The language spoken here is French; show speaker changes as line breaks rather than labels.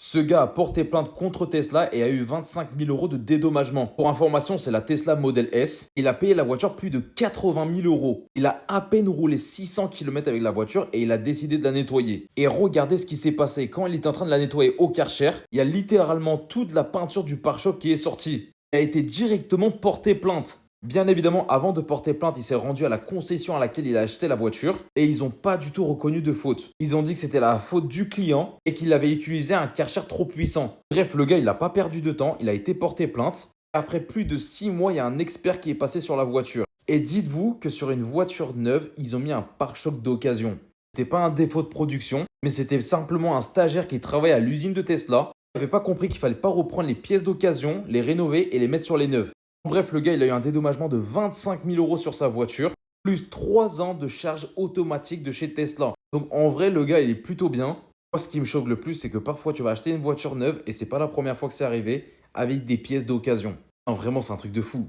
Ce gars a porté plainte contre Tesla et a eu 25 000 € de dédommagement. Pour information, c'est la Tesla Model S. Il a payé la voiture plus de 80 000 €. Il a à peine roulé 600 km avec la voiture et il a décidé de la nettoyer. Et regardez ce qui s'est passé. Quand il était en train de la nettoyer au Karcher, il y a littéralement toute la peinture du pare-choc qui est sortie. Il a été directement porté plainte. Bien évidemment, avant de porter plainte, il s'est rendu à la concession à laquelle il a acheté la voiture et ils n'ont pas du tout reconnu de faute. Ils ont dit que c'était la faute du client et qu'il avait utilisé un Karcher trop puissant. Bref, le gars, il n'a pas perdu de temps, il a été porté plainte. Après plus de 6 mois, il y a un expert qui est passé sur la voiture. Et dites-vous que sur une voiture neuve, ils ont mis un pare-choc d'occasion. C'était pas un défaut de production, mais c'était simplement un stagiaire qui travaillait à l'usine de Tesla. Il n'avait pas compris qu'il fallait pas reprendre les pièces d'occasion, les rénover et les mettre sur les neuves. Bref, le gars, il a eu un dédommagement de 25 000 € sur sa voiture, plus 3 ans de charge automatique de chez Tesla. Donc en vrai, le gars, il est plutôt bien. Moi, ce qui me choque le plus, c'est que parfois, tu vas acheter une voiture neuve et c'est pas la première fois que c'est arrivé avec des pièces d'occasion. Non, vraiment, c'est un truc de fou.